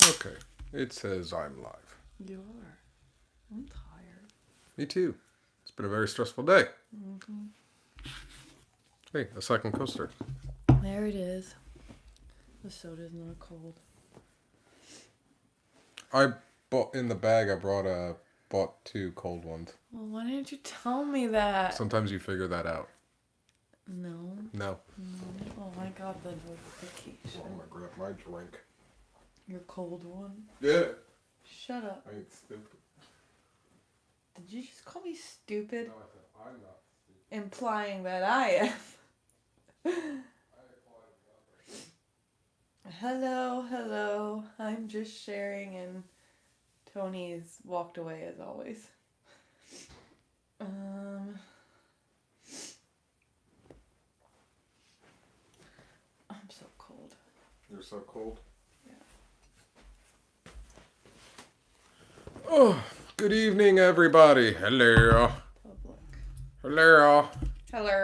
Okay. It says I'm live. You are. I'm tired. Me too. It's been a very stressful day. Mm-hmm. Hey, a second coaster. There it is. The soda's not cold. I bought in the bag. I bought 2 cold ones. Well, why didn't you tell me that? Sometimes you figure that out. No. No. Oh, I got the notification. I'm gonna grab my drink. Your cold one? Yeah. Shut up. I ain't stupid. Did you just call me stupid? No, I said I'm not stupid. Implying that I am. Hello. I'm just sharing and Tony's walked away as always. I'm so cold. You're so cold. Yeah. Oh, good evening, everybody. Hello. Public. Hello. Hello.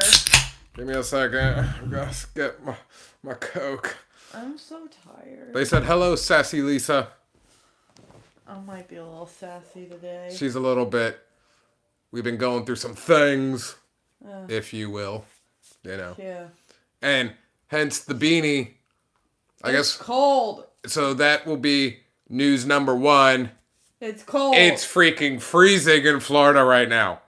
Give me a second. I'm gonna get my Coke. I'm so tired. They said, hello, sassy Lisa. I might be a little sassy today. She's a little bit. We've been going through some things, if you will. You know. Yeah. And hence the beanie. I guess. Cold. So that will be news number 1. It's cold. It's freaking freezing in Florida right now.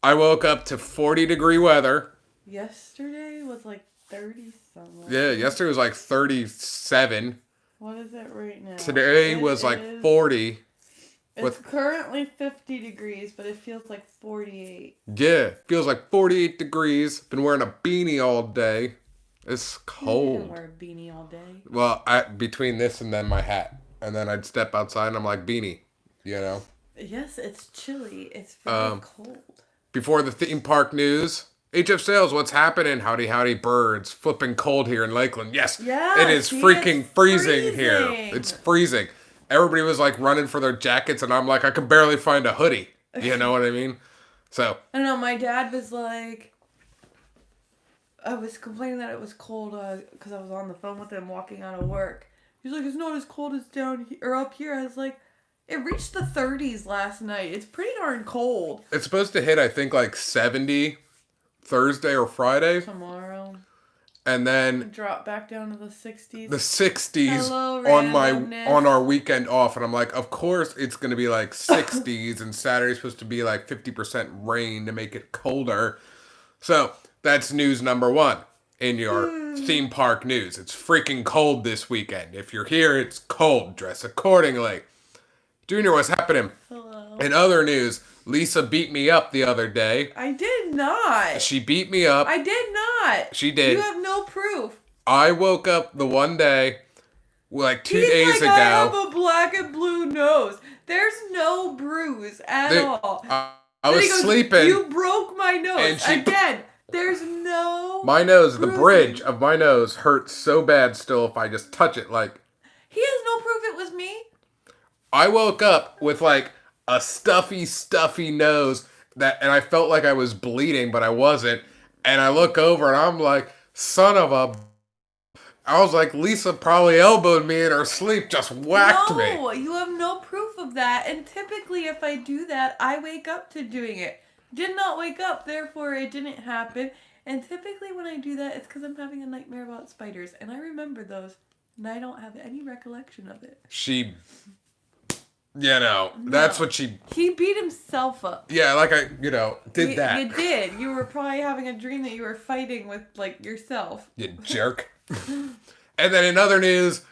I woke up to 40-degree weather. Yesterday was like 30 something. Yeah, yesterday was like 37. What is it right now? Today was like 40. It's currently 50 degrees, but it feels like 48. Yeah, feels like 48 degrees. Been wearing a beanie all day. It's cold. You didn't wear a beanie all day. Well, between this and then my hat. And then I'd step outside and I'm like, beanie. You know? Yes, it's chilly. It's very cold. Before the theme park news, HF Sales, what's happening? Howdy, birds. Flipping cold here in Lakeland. Yes, it is freaking freezing here. It's freezing. Everybody was like running for their jackets, and I'm like, I could barely find a hoodie. You know what I mean? So. I know, my dad was like, I was complaining that it was cold because I was on the phone with him walking out of work. He's like, it's not as cold as down here, or up here. I was like, it reached the 30s last night. It's pretty darn cold. It's supposed to hit, I think, like 70 Thursday or Friday. Tomorrow. And then drop back down to the 60s. The 60s. Hello, on our weekend off, and I'm like, of course it's gonna be like 60s, and Saturday's supposed to be like 50% rain to make it colder. So that's news number 1 in your theme park news. It's freaking cold this weekend. If you're here, it's cold. Dress accordingly. Junior, what's happening? Hello. In other news, Lisa beat me up the other day. I did not. She beat me up. I did not. She did. You have no proof. I woke up the one day, like 2 days ago. I have a black and blue nose. There's no bruise at all. I was sleeping. You broke my nose. Again, there's no My nose, bruising. The bridge of my nose hurts so bad still if I just touch it. Like, he has no proof it was me. I woke up with like a stuffy nose and I felt like I was bleeding, but I wasn't. And I look over and I'm like, son of a... I was like, Lisa probably elbowed me in her sleep, just whacked me. No, you have no proof of that. And typically if I do that, I wake up to doing it. Did not wake up, therefore it didn't happen. And typically when I do that, it's because I'm having a nightmare about spiders. And I remember those, and I don't have any recollection of it. That's what she... He beat himself up. Yeah, like I, did that. You did. You were probably having a dream that you were fighting with, like, yourself. You jerk. And then in other news,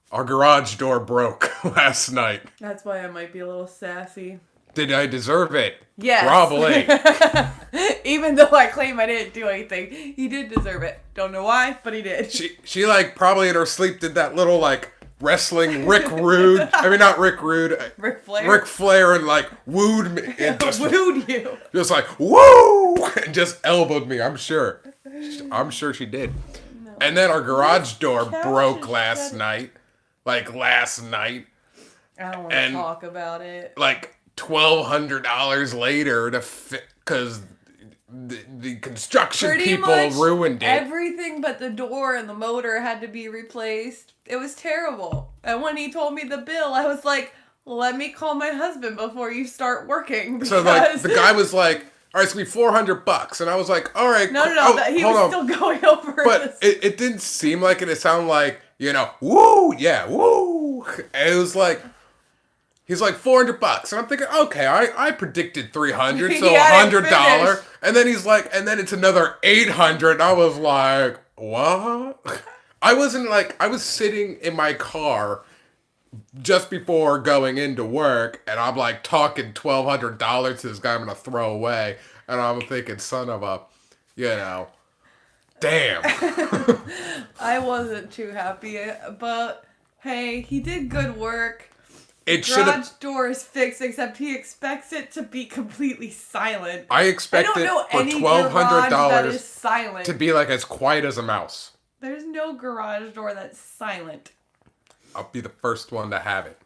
our garage door broke last night. That's why I might be a little sassy. Did I deserve it? Yes. Probably. Even though I claim I didn't do anything, he did deserve it. Don't know why, but he did. She like, probably in her sleep did that little, like, wrestling Rick Rude. I mean, not Rick Rude. Ric Flair. Ric Flair and like wooed me. And just, wooed you. Just like, woo! And just elbowed me, I'm sure. I'm sure she did. No. And then our garage door broke last night. Like last night. I don't want to talk about it. Like $1,200 later to fit, because the construction Pretty people much ruined it. everything but the door and the motor had to be replaced. It was terrible. And when he told me the bill, I was like, let me call my husband before you start working. So like the guy was like, all right, it's gonna be $400, and I was like, all right, No, he hold was on. still going over But this. it didn't seem like it. It sounded like, woo, yeah, woo. And it was like, he's like $400, and I'm thinking, okay, I predicted $300, so He had it $100, finished. and then he's like, and then it's another $800. And I was like, what? I was sitting in my car just before going into work, and I'm like talking $1,200 to this guy I'm gonna throw away, and I'm thinking, son of a, damn. I wasn't too happy, but hey, he did good work. It should Garage have. door is fixed, except he expects it to be completely silent. I I expected don't know for any garage that $1,200 is silent. to be like as quiet as a mouse. There's no garage door that's silent. I'll be the first one to have it.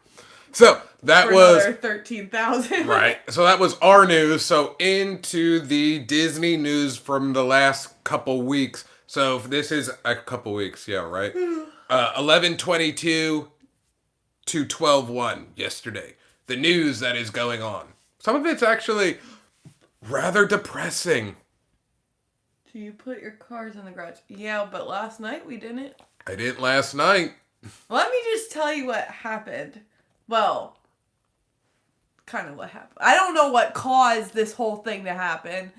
So that For was another 13,000. right. So that was our news. So into the Disney news from the last couple weeks. So this is a couple weeks, yeah, right. 11/22 to 12/1 yesterday. The news that is going on. Some of it's actually rather depressing. Do you put your cars in the garage? Yeah, but last night we didn't. I didn't last night. Let me just tell you what happened. Well, kind of what happened. I don't know what caused this whole thing to happen.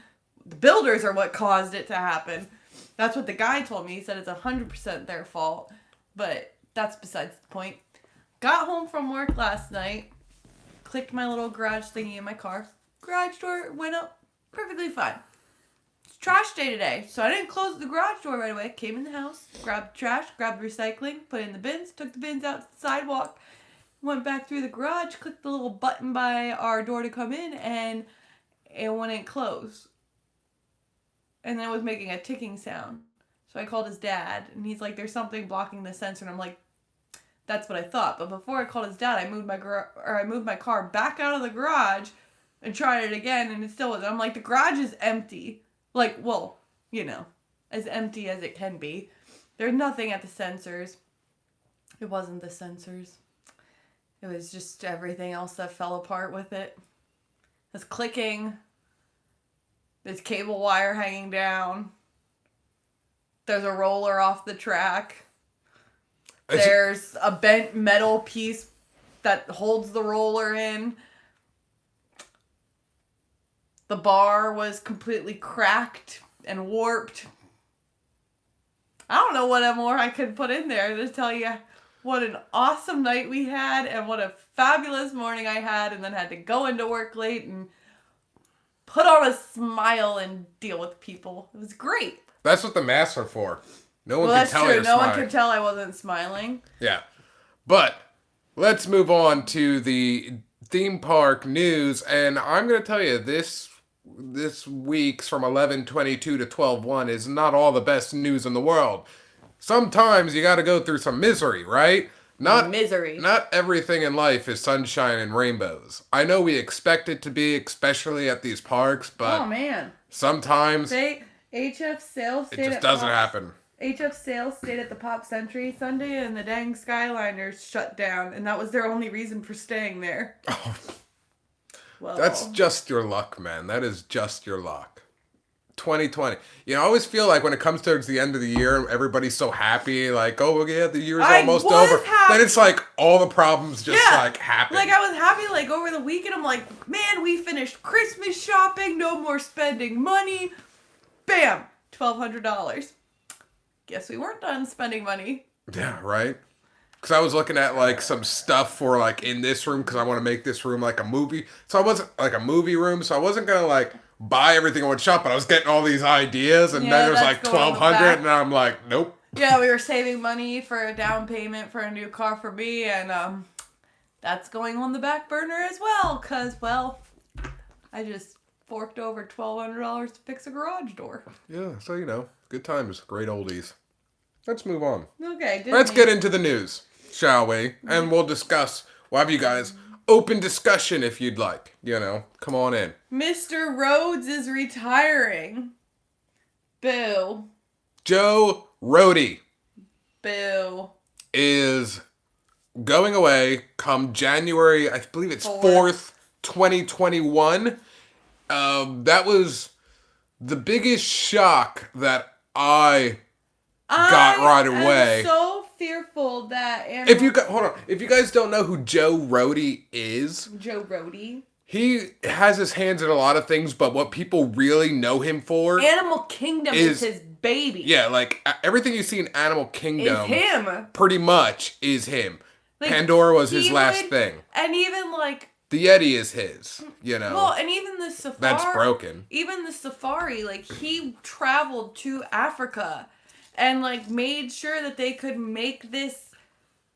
The builders are what caused it to happen. That's what the guy told me. He said it's 100% their fault. But that's besides the point. Got home from work last night. Clicked my little garage thingy in my car. Garage door went up perfectly fine. It's trash day today, so I didn't close the garage door right away. Came in the house, grabbed trash, grabbed recycling, put it in the bins, took the bins out to the sidewalk, went back through the garage, clicked the little button by our door to come in, and it wouldn't close. And then it was making a ticking sound. So I called his dad, and he's like, there's something blocking the sensor, and I'm like, that's what I thought. But before I called his dad, I moved my car back out of the garage and tried it again, and it still wasn't. I'm like, the garage is empty. Like, well, as empty as it can be. There's nothing at the sensors. It wasn't the sensors. It was just everything else that fell apart with it. It's clicking. There's cable wire hanging down. There's a roller off the track. There's a bent metal piece that holds the roller in. The bar was completely cracked and warped. I don't know what more I could put in there to tell you what an awesome night we had and what a fabulous morning I had, and then had to go into work late and put on a smile and deal with people. It was great. That's what the masks are for. No one Well, can that's tell true. you're No one smiling. could tell I wasn't smiling. Yeah. But let's move on to the theme park news, and I'm going to tell you this week's from 11/22 to 12/1 is not all the best news in the world. Sometimes you got to go through some misery, right? Misery. Not everything in life is sunshine and rainbows. I know we expect it to be, especially at these parks, but Oh man. sometimes HF sales it stayed just at doesn't Pop- happen. HF sales stayed at the Pop Century Sunday, and the dang Skyliners shut down, and that was their only reason for staying there. Oh, Well, that's just your luck, man. That is just your luck. 2020. I always feel like when it comes towards the end of the year, everybody's so happy, like, oh yeah, the year's I almost was over. happy. Then it's like all the problems just happen. Like, I was happy, like, over the weekend. I'm like, man, we finished Christmas shopping. No more spending money. Bam. $1,200. Guess we weren't done spending money. Yeah, right? Because I was looking at, like, some stuff for, like, in this room, because I want to make this room, like, a movie. So I wasn't, like, a movie room, so I wasn't going to, like, buy everything in one shop, but I was getting all these ideas, and Yeah, then it was, that's like, going in the $1,200, back. and I'm like, nope. Yeah, we were saving money for a down payment for a new car for me, and that's going on the back burner as well, because, well, I just forked over $1,200 to fix a garage door. Yeah, so, good times, great oldies. Let's move on. Okay, Disney. Let's get into the news, shall we? And we'll discuss. We'll have you guys open discussion if you'd like. Come on in. Mr. Rhodes is retiring. Boo. Joe Rody Boo. is going away come January, I believe it's 4th, 2021. That was the biggest shock that I got right away. I'm so fearful that hold on. If you guys don't know who Joe Rody is, Joe Rody. He has his hands in a lot of things, but what people really know him for, Animal Kingdom is his baby. Yeah, like everything you see in Animal Kingdom is him. Pretty much is him. Like, Pandora was his last thing. And even like the Yeti is his, Well, and even the safari. That's broken. Even the safari, like he traveled to Africa and like made sure that they could make this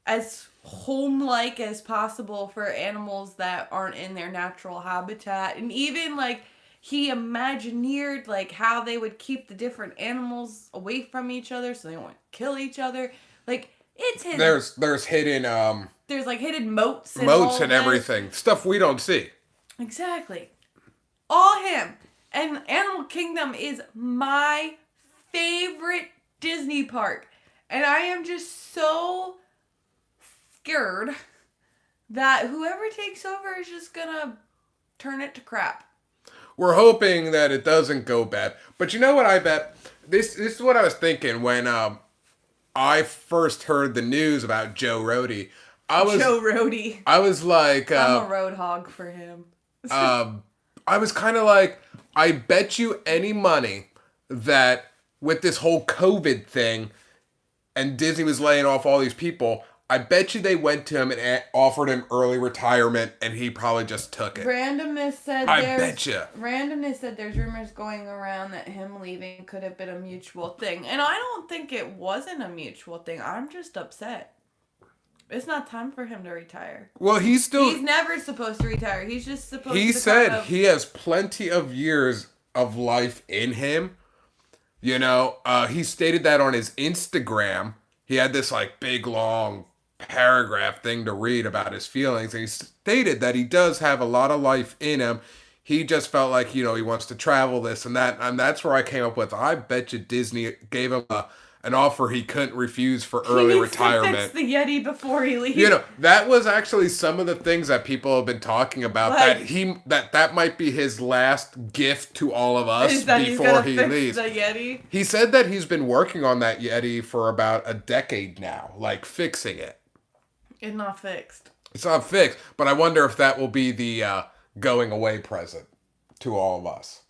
as home-like as possible for animals that aren't in their natural habitat. And even like he imagineered like how they would keep the different animals away from each other so they won't kill each other. Like it's hidden. There's hidden there's like hidden moats and everything. Stuff we don't see. Exactly. All him. And Animal Kingdom is my favorite Disney park. And I am just so scared that whoever takes over is just gonna turn it to crap. We're hoping that it doesn't go bad. But you know what I bet? This is what I was thinking when I first heard the news about Joe Rody. Joe Rody. I was like... I'm a road hog for him. I was kind of like, I bet you any money that with this whole COVID thing and Disney was laying off all these people... I bet you they went to him and offered him early retirement, and he probably just took it. Randomness said Randomness said there's rumors going around that him leaving could have been a mutual thing. And I don't think it wasn't a mutual thing. I'm just upset. It's not time for him to retire. Well, he's never supposed to retire. He's just supposed to... He said he has plenty of years of life in him. He stated that on his Instagram. He had this, like, big, long paragraph thing to read about his feelings, and he stated that he does have a lot of life in him. He just felt like, he wants to travel, this and that, and that's where I came up with, I bet you Disney gave him an offer he couldn't refuse for early retirement. He needs to fix the Yeti before he leaves. That was actually some of the things that people have been talking about, that might be his last gift to all of us before he leaves. The Yeti? He said that he's been working on that Yeti for about a decade now, like fixing it. It's not fixed. It's not fixed, but I wonder if that will be the going away present to all of us.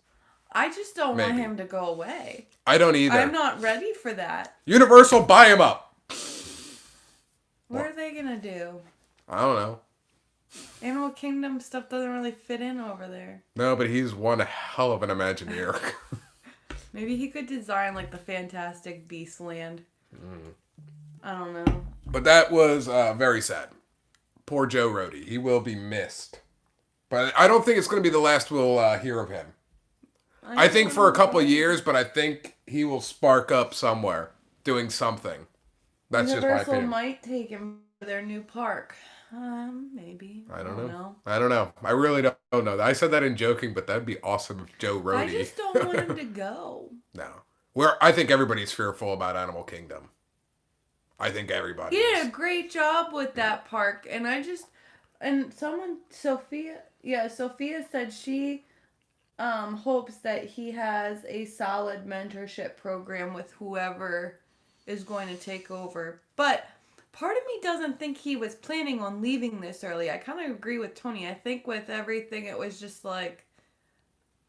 I just don't want him to go away. I don't either. I'm not ready for that. Universal, buy him up. What are they gonna do? I don't know. Animal Kingdom stuff doesn't really fit in over there. No, but he's one hell of an Imagineer. Maybe he could design like the Fantastic Beast Land. I don't know. But that was very sad. Poor Joe Rody. He will be missed. But I don't think it's going to be the last we'll hear of him. I think for a couple of years, but I think he will spark up somewhere doing something. That's just my opinion. Universal might take him to their new park. Maybe. I don't know. I don't know. I really don't know. I said that in joking, but that'd be awesome if Joe Rody. I just don't want him to go. No. I think everybody's fearful about Animal Kingdom. I think everybody He did a great job with that park. Sophia said she hopes that he has a solid mentorship program with whoever is going to take over. But part of me doesn't think he was planning on leaving this early. I kind of agree with Tony. I think with everything, it was just like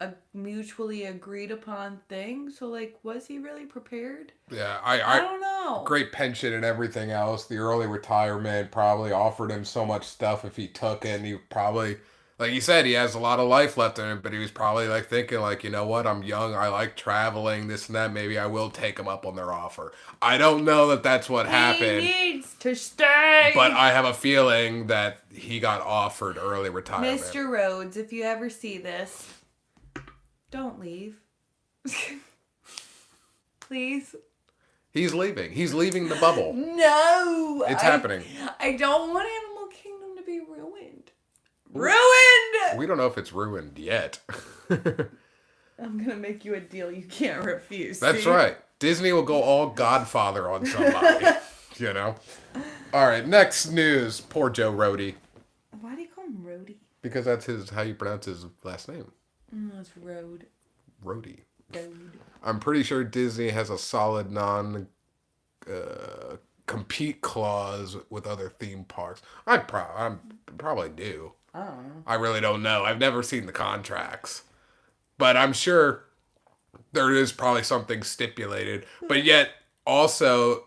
a mutually agreed upon thing. So, like, was he really prepared? Yeah, I don't know. Great pension and everything else. The early retirement probably offered him so much stuff if he took it. And he probably, like you said, he has a lot of life left in him, but he was probably like thinking like, you know what, I'm young, I like traveling, this and that. Maybe I will take him up on their offer. I don't know that that's what happened. He needs to stay. But I have a feeling that he got offered early retirement. Mr. Rhodes, if you ever see this, don't leave. Please. He's leaving. He's leaving the bubble. No. It's happening. I don't want Animal Kingdom to be ruined. Ruined! We don't know if it's ruined yet. I'm gonna make you a deal you can't refuse. That's see? right. Disney will go all Godfather on somebody. You know? All right, next news. Poor Joe Rody. Why do you call him Rody? Because that's how you pronounce his last name. It's Road. Rody. Road. I'm pretty sure Disney has a solid compete clause with other theme parks. I probably do. I don't know. I really don't know. I've never seen the contracts. But I'm sure there is probably something stipulated. But yet, also,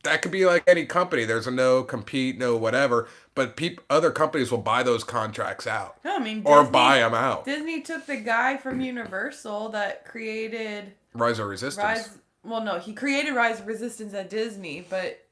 that could be like any company. There's a no compete, no whatever. But other companies will buy those contracts out. No, I mean, or buy them out. Disney took the guy from Universal that created Rise of Resistance. He created Rise of Resistance at Disney, but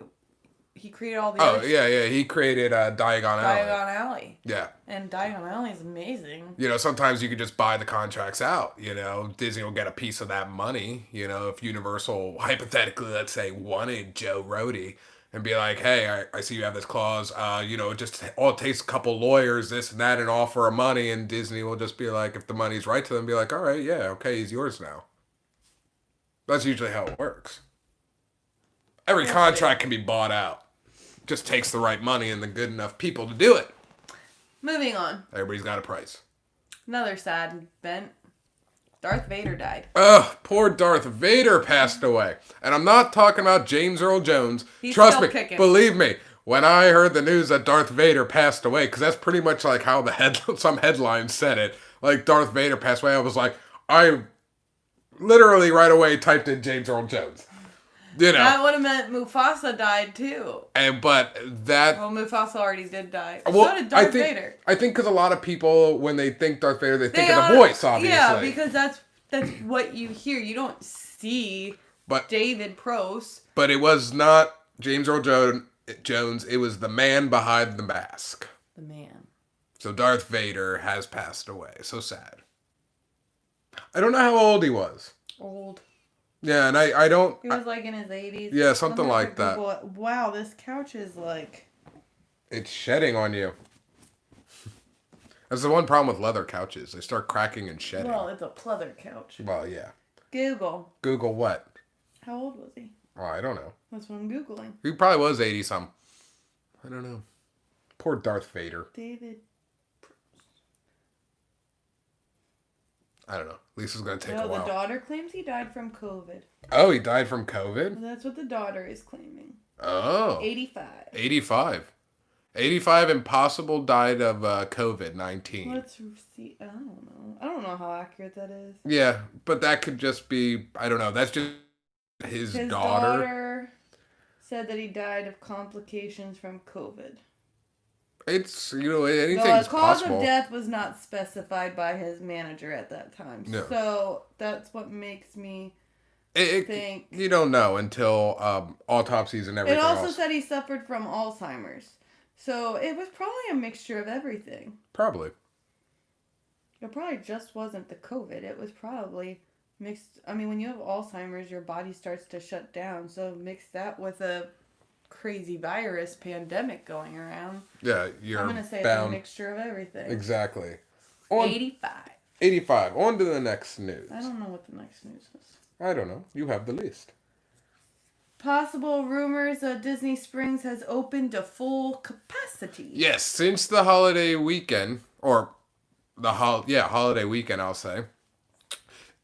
he created all the Oh, yeah. He created Diagon Alley. Diagon Alley. Yeah. And Diagon Alley is amazing. You know, sometimes you could just buy the contracts out. You know, Disney will get a piece of that money. You know, if Universal, hypothetically, let's say, wanted Joe Rody and be like, hey, I see you have this clause. You know, it takes a couple lawyers, this and that, and offer of money. And Disney will just be like, if the money's right to them, be like, all right, yeah, okay, he's yours now. That's usually how it works. Every contract can be bought out. Just takes the right money and the good enough people to do it. Moving on. Everybody's got a price. Another sad event. Darth Vader died. Ugh, poor Darth Vader passed away. And I'm not talking about James Earl Jones. He's Trust still me, kicking. believe me, when I heard the news that Darth Vader passed away, because that's pretty much like how some headlines said it, like Darth Vader passed away, I was like, I literally right away typed in James Earl Jones. You know. That would have meant Mufasa died too. But that... Well, Mufasa already did die. Well, so did Darth Vader. I think because a lot of people, when they think Darth Vader, they think of the voice, obviously. Yeah, because that's what you hear. You don't see David Prost. But it was not James Earl Jones. It was the man behind the mask. The man. So Darth Vader has passed away. So sad. I don't know how old he was. Old. Yeah, and I don't... He was like in his 80s. Yeah, something like that. Wow, this couch is like... It's shedding on you. That's the one problem with leather couches. They start cracking and shedding. Well, it's a pleather couch. Well, yeah. Google. Google what? How old was he? Oh, I don't know. That's what I'm Googling. He probably was 80-some. I don't know. Poor Darth Vader. David... I don't know. Lisa's going to take a while. The daughter claims he died from COVID. Oh, he died from COVID? That's what the daughter is claiming. Oh. 85. 85. 85 and possible died of COVID-19. Let's see. I don't know. I don't know how accurate that is. Yeah, but that could just be, I don't know. That's just his daughter. His daughter said that he died of complications from COVID. It's, anything's possible. The cause of death was not specified by his manager at that time. No. So that's what makes me think. You don't know until autopsies and everything else. It also said he suffered from Alzheimer's. So it was probably a mixture of everything. Probably. It probably just wasn't the COVID. It was probably mixed. I mean, when you have Alzheimer's, your body starts to shut down. So mix that with a crazy virus pandemic going around. Yeah, I'm going to say it's a mixture of everything. Exactly. 85. 85. On to the next news. I don't know what the next news is. I don't know. You have the list. Possible rumors Disney Springs has opened to full capacity. Yes, since the holiday weekend, or holiday weekend, I'll say,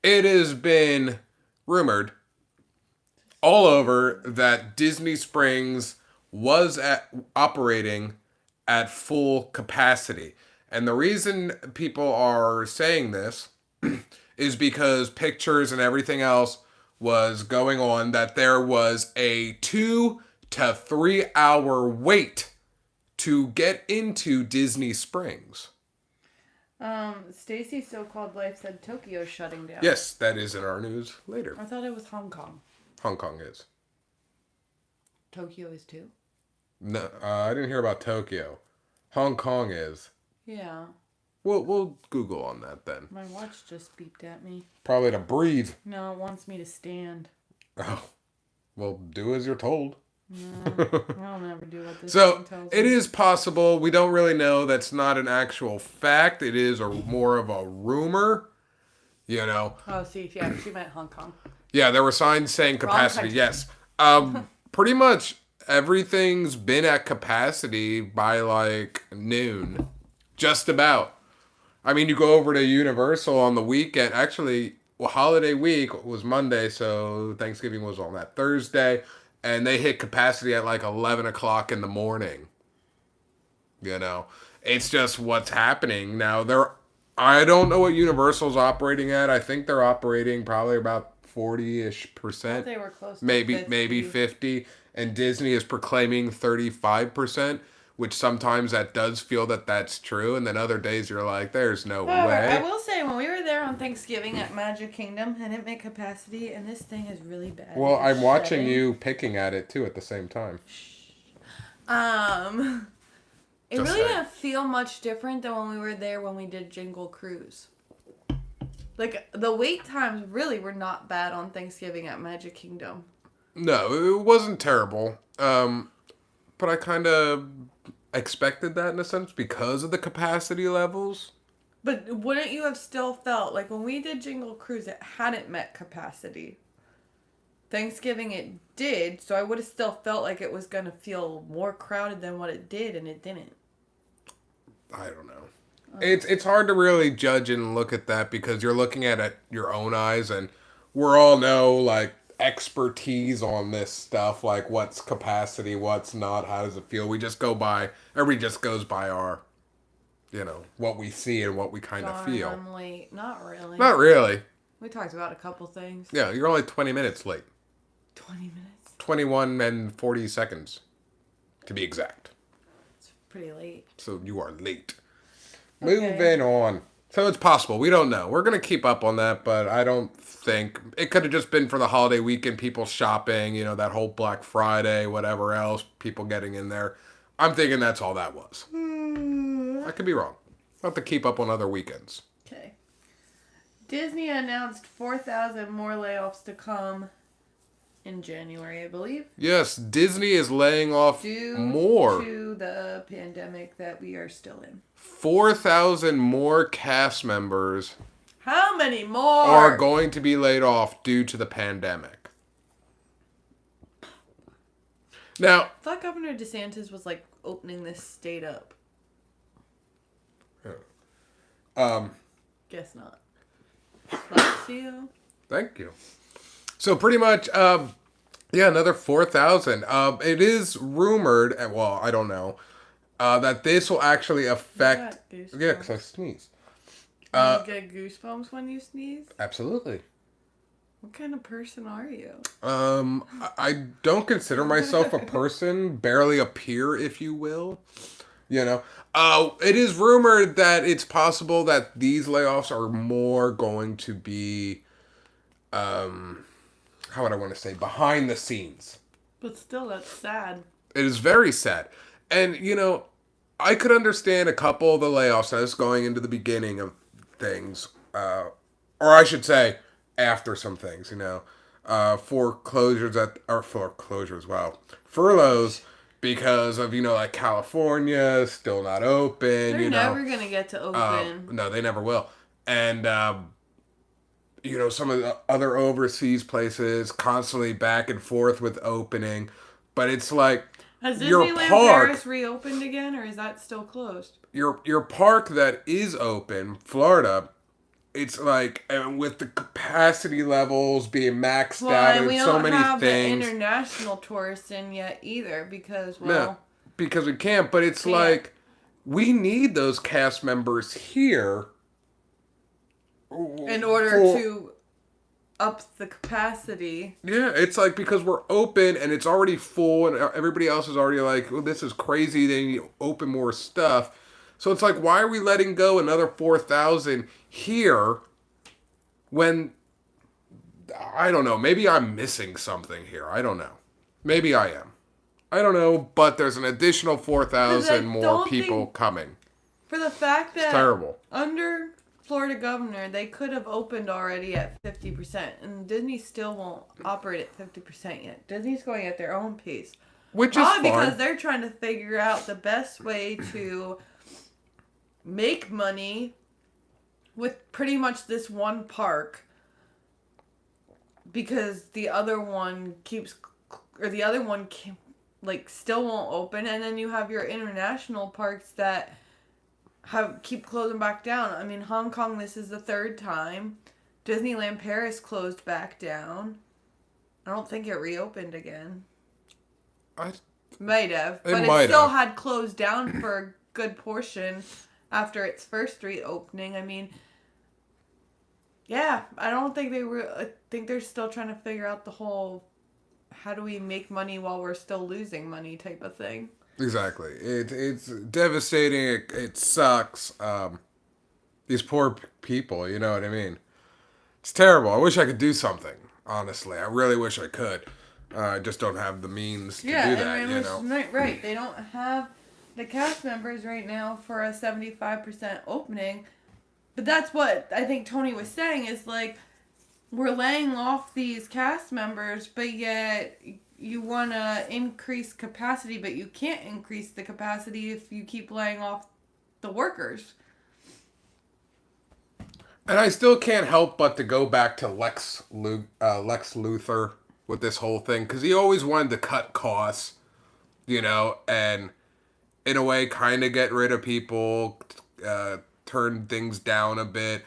it has been rumored all over that Disney Springs was operating at full capacity. And the reason people are saying this is because pictures and everything else was going on that there was a 2 to 3 hour wait to get into Disney Springs. Stacy's So-Called Life said Tokyo's shutting down. Yes, that is in our news later. I thought it was Hong Kong. Hong Kong is. Tokyo is too? No, I didn't hear about Tokyo. Hong Kong is. Yeah. We'll Google on that then. My watch just beeped at me. Probably to breathe. No, it wants me to stand. Oh. Well, do as you're told. I'll never do what this So thing tells it me. is possible. We don't really know. That's not an actual fact. It is more of a rumor. You know. Oh, see, yeah, she meant Hong Kong. Yeah, there were signs saying Wrong capacity. country. Yes. Pretty much everything's been at capacity by like noon. Just about. I mean, you go over to Universal on the weekend. Actually, well, holiday week was Monday, so Thanksgiving was on that Thursday, and they hit capacity at like 11 o'clock in the morning. You know, it's just what's happening now. I don't know what Universal's operating at. I think they're operating probably about 40-ish%. They were close to Maybe 50. maybe 50, and Disney is proclaiming 35%, which sometimes that does feel that that's true, and then other days you're like, there's no However, I way. will say, when we were there on Thanksgiving at Magic Kingdom, I didn't make capacity, and this thing is really bad. Well, It's I'm watching shedding. you picking at it too at the same time. It Just really saying. didn't feel much different than when we were there when we did Jingle Cruise. Like, the wait times really were not bad on Thanksgiving at Magic Kingdom. No, it wasn't terrible. But I kind of expected that in a sense because of the capacity levels. But wouldn't you have still felt, like, when we did Jingle Cruise, it hadn't met capacity. Thanksgiving it did, so I would have still felt like it was going to feel more crowded than what it did, and it didn't. I don't know. It's hard to really judge and look at that because you're looking at it your own eyes, and we're all know like expertise on this stuff, like what's capacity, what's not, how does it feel. We just go by. Everybody just goes by our, what we see and what we kind of Darn, feel. I'm late. Not really. Not really. We talked about a couple things. Yeah, you're only 20 minutes late. 20 minutes. 21 and 40 seconds, to be exact. It's pretty late. So you are late. Okay. Moving on. So it's possible. We don't know. We're going to keep up on that, but I don't think... It could have just been for the holiday weekend, people shopping, that whole Black Friday, whatever else, people getting in there. I'm thinking that's all that was. I could be wrong. I'll have to keep up on other weekends. Okay. Disney announced 4,000 more layoffs to come in January, I believe. Yes, Disney is laying off more. Due to the pandemic that we are still in. 4,000 more cast members How many more? are going to be laid off due to the pandemic. Now, I thought Governor DeSantis was like opening this state up. Guess not. Bless you. Thank you. So pretty much, another 4,000. It is rumored, well, I don't know, that this will actually affect... You got Yeah, goosebumps. because I sneezed. You get goosebumps when you sneeze? Absolutely. What kind of person are you? I don't consider myself a person, barely a peer, if you will. It is rumored that it's possible that these layoffs are more going to be, how would I want to say, behind the scenes. But still, that's sad. It is very sad. And, I could understand a couple of the layoffs as going into the beginning of things, or I should say, after some things, foreclosures furloughs, because of, like California still not open. They're never going to get to open. No, they never will. And, some of the other overseas places constantly back and forth with opening. But it's like, Has your Disneyland park, Paris reopened again, or is that still closed? your park that is open, Florida, it's like, and with the capacity levels being maxed out and and we so don't many have things. the international tourists in yet either, because, No, because we can't. But it's like, we need those cast members here in order to up the capacity. Yeah, it's like, because we're open and it's already full and everybody else is already like, oh, this is crazy, they need to open more stuff. So it's like, why are we letting go another 4,000 here when, I don't know, maybe I'm missing something here. I don't know. Maybe I am. I don't know, but there's an additional 4,000 more people coming. For the fact that It's terrible. Under Florida governor, they could have opened already at 50%, and Disney still won't operate at 50% yet. Disney's going at their own pace. Which Probably is fine. because they're trying to figure out the best way to make money with pretty much this one park, because the other one still won't open, and then you have your international parks that keep closing back down. I mean, Hong Kong, this is the third time. Disneyland Paris closed back down. I don't think it reopened again. Might have, but it still had closed down for a good portion after its first reopening. I mean, yeah, I don't think I think they're still trying to figure out the whole how do we make money while we're still losing money type of thing. Exactly. It's devastating. It sucks. These poor people, you know what I mean? It's terrible. I wish I could do something, honestly. I really wish I could. I just don't have the means to do that, Right. They don't have the cast members right now for a 75% opening. But that's what I think Tony was saying is like, we're laying off these cast members, but yet you want to increase capacity, but you can't increase the capacity if you keep laying off the workers. And I still can't help but to go back to Lex Luthor with this whole thing, because he always wanted to cut costs, and in a way kind of get rid of people, turn things down a bit.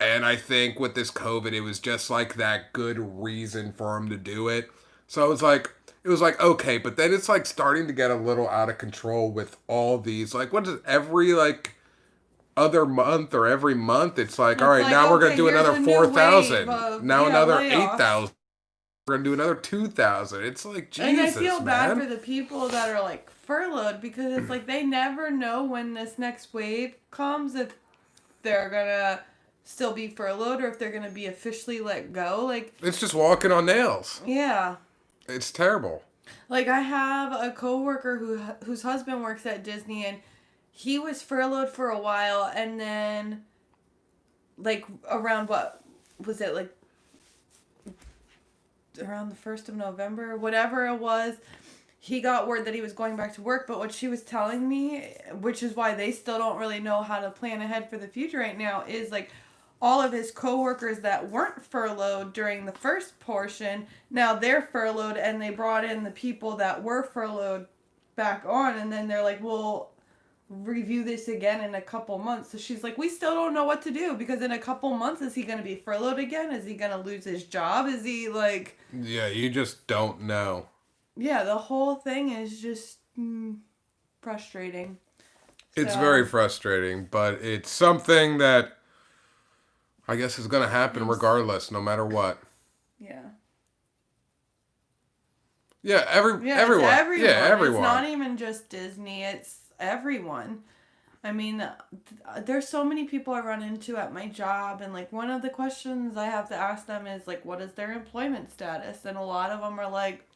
And I think with this COVID, it was just like that good reason for him to do it. So it was like, okay, but then it's like starting to get a little out of control with all these, like, what is it, every like other month or every month, it's like, all right, now we're going to do another 4,000. Now another 8,000. We're going to do another 2,000. It's like, Jesus, and I feel bad man. for the people that are like furloughed, because it's like they never know when this next wave comes, if they're going to still be furloughed or if they're going to be officially let go. Like, it's just walking on nails. Yeah. It's terrible. Like, I have a coworker whose husband works at Disney, and he was furloughed for a while, and then, like, around what was it, like, around the 1st of November, whatever it was, he got word that he was going back to work. But what she was telling me, which is why they still don't really know how to plan ahead for the future right now, is like all of his coworkers that weren't furloughed during the first portion, now they're furloughed, and they brought in the people that were furloughed back on, and then they're like, we'll review this again in a couple months. So she's like, we still don't know what to do, because in a couple months, is he going to be furloughed again? Is he going to lose his job? Is he like... Yeah, you just don't know. Yeah, the whole thing is just frustrating. It's very frustrating, but it's something that I guess is going to happen regardless, no matter what. Yeah. Yeah, everyone. It's everyone. Yeah, everyone. It's not even just Disney. It's everyone. I mean, there's so many people I run into at my job, and like one of the questions I have to ask them is like, what is their employment status? And a lot of them are like,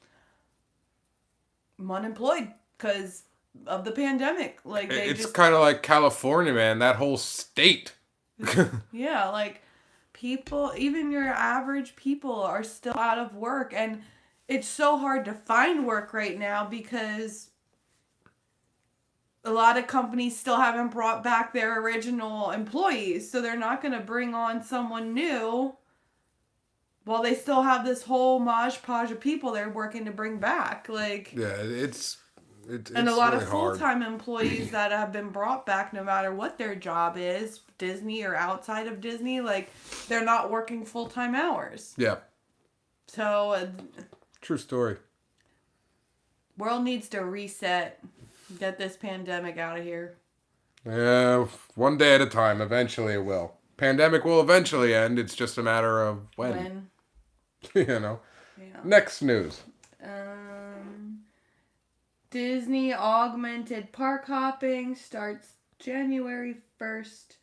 I'm unemployed because of the pandemic. Like, it's kind of like California, man. That whole state. Yeah, like people, even your average people, are still out of work, and it's so hard to find work right now because a lot of companies still haven't brought back their original employees, so they're not going to bring on someone new while they still have this whole modge podge of people they're working to bring back. Like, yeah, it's and a lot really of full-time employees that have been brought back, no matter what their job is, Disney or outside of Disney, like, they're not working full-time hours. Yeah. So, true story. World needs to reset. Get this pandemic out of here. Yeah, one day at a time. Eventually it will. Pandemic will eventually end. It's just a matter of when. You know. Yeah. Next news. Disney augmented park hopping starts January 1st.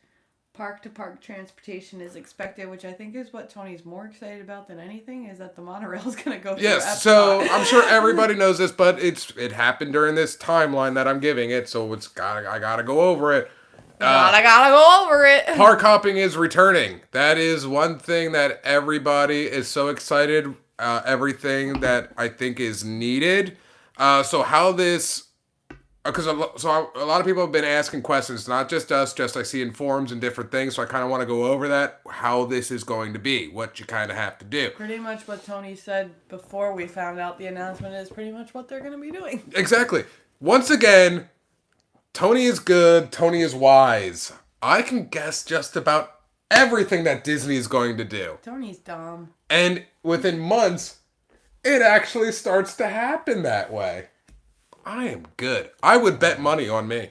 Park-to-park transportation is expected, which I think is what Tony's more excited about than anything, is that the monorail is going to go through Epcot. Yes, so I'm sure everybody knows this, but it happened during this timeline that I'm giving it, so I gotta go over it. I gotta go over it. Park hopping is returning. That is one thing that everybody is so excited. Everything that I think is needed. So how this... Because a lot of people have been asking questions, not just us, just I see in forums and different things. So I kind of want to go over that, how this is going to be, what you kind of have to do. Pretty much what Tony said before we found out the announcement is pretty much what they're going to be doing. Exactly. Once again, Tony is good, Tony is wise. I can guess just about everything that Disney is going to do. Tony's dumb. And within months, it actually starts to happen that way. I am good. I would bet money on me.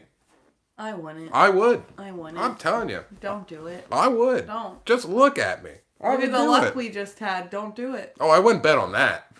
I wouldn't. I would. I wouldn't. I'm telling you. Don't do it. I would. Don't. Just look at me. Look at the luck we just had. Don't do it. Oh, I wouldn't bet on that.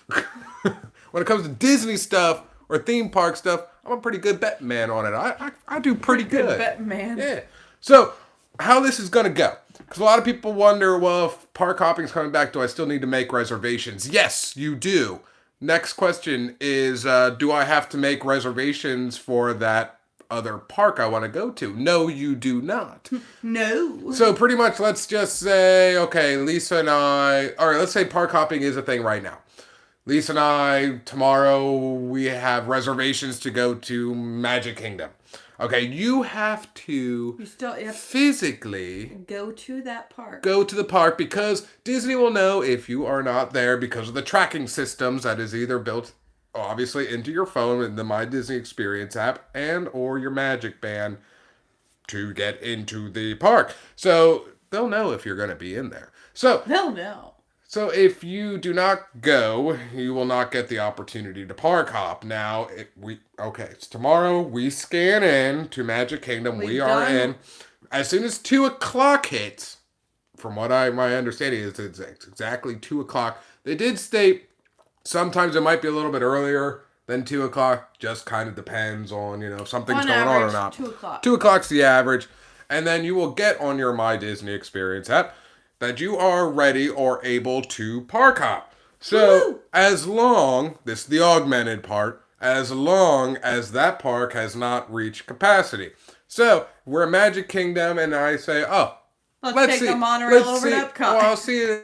When it comes to Disney stuff or theme park stuff, I'm a pretty good bet man on it. I do pretty good. Good bet man. Yeah. So, how this is going to go. Because a lot of people wonder, well, if park hopping is coming back, do I still need to make reservations? Yes, you do. Next question is, do I have to make reservations for that other park I want to go to? No, you do not. No. So pretty much, let's just say, okay, Lisa and I, or let's say park hopping is a thing right now. Lisa and I, tomorrow, we have reservations to go to Magic Kingdom. Okay, you have to physically go to that park. Go to the park because Disney will know if you are not there because of the tracking systems that is either built obviously into your phone in the My Disney Experience app and or your Magic Band to get into the park. So they'll know if you're going to be in there. So they'll know. So if you do not go, you will not get the opportunity to park hop. Now, it's tomorrow. We scan in to Magic Kingdom. We are in. As soon as 2 o'clock hits, from what my understanding is, it's exactly 2 o'clock. They did state sometimes it might be a little bit earlier than 2 o'clock. Just kind of depends on, if something's going on or not. 2 o'clock. 2 o'clock's the average. And then you will get on your My Disney Experience app that you are ready or able to park hop. So, as long, this is the augmented part, as long as that park has not reached capacity. So, we're at Magic Kingdom and I say, let's take the monorail over to Epcot. Well, I'll see you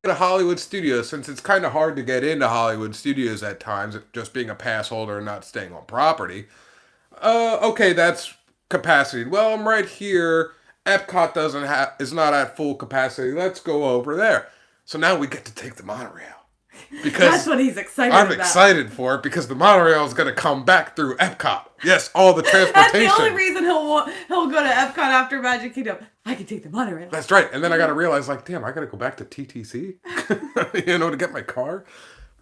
at Hollywood Studios, since it's kind of hard to get into Hollywood Studios at times, just being a pass holder and not staying on property. Okay, that's capacity. Well, I'm right here. Epcot is not at full capacity. Let's go over there. So now we get to take the monorail. Because that's what he's excited about. I'm excited for it because the monorail is going to come back through Epcot. Yes, all the transportation. That's the only reason he'll go to Epcot after Magic Kingdom. I can take the monorail. That's right. And then I got to realize, damn, I got to go back to TTC, to get my car.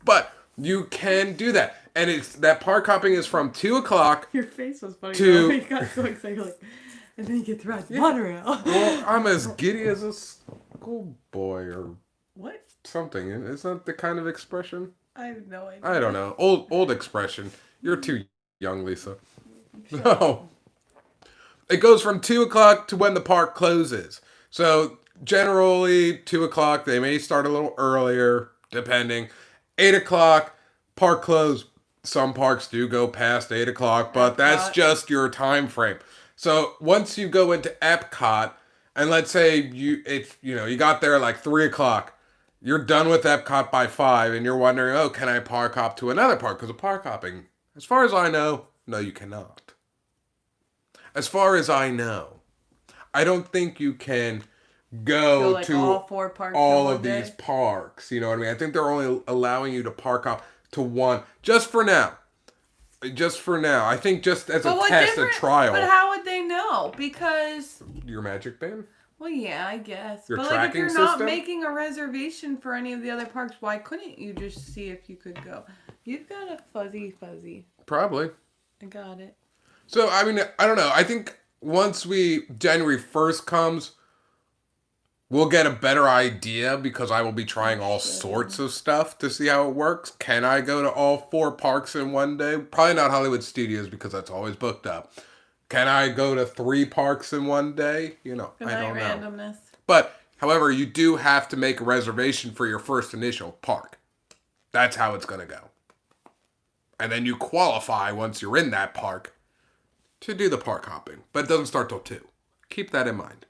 But you can do that. And that park hopping is from 2 o'clock. Your face was funny. You got so excited, and then you get to ride the monorail. Well, I'm as giddy as a schoolboy or what? Something. Is that the kind of expression? I have no idea. I don't know. Old expression. You're too young, Lisa. No. It goes from 2 o'clock to when the park closes. So generally 2 o'clock. They may start a little earlier, depending. 8 o'clock, park close. Some parks do go past 8 o'clock, but that's just your time frame. So once you go into Epcot, and let's say you got there like 3 o'clock, you're done with Epcot by 5, and you're wondering, can I park hop to another park? Because of park hopping, as far as I know, no, you cannot. As far as I know, I don't think you can go to all 4 parks all of these parks. You know what I mean? I think they're only allowing you to park hop to one, just for now. Just for now. I think just as a test, a trial. But how would they know? Because your Magic Band? Well, yeah, I guess. Your but tracking if you're not system? making a reservation for any of the other parks, why couldn't you just see if you could go? You've got a fuzzy. Probably. I got it. So, I mean, I don't know. I think once January 1st comes, we'll get a better idea because I will be trying all sorts of stuff to see how it works. Can I go to all 4 parks in one day? Probably not Hollywood Studios because that's always booked up. Can I go to 3 parks in one day? I don't know. Randomness. But, however, you do have to make a reservation for your first initial park. That's how it's going to go. And then you qualify once you're in that park to do the park hopping. But it doesn't start till 2. Keep that in mind.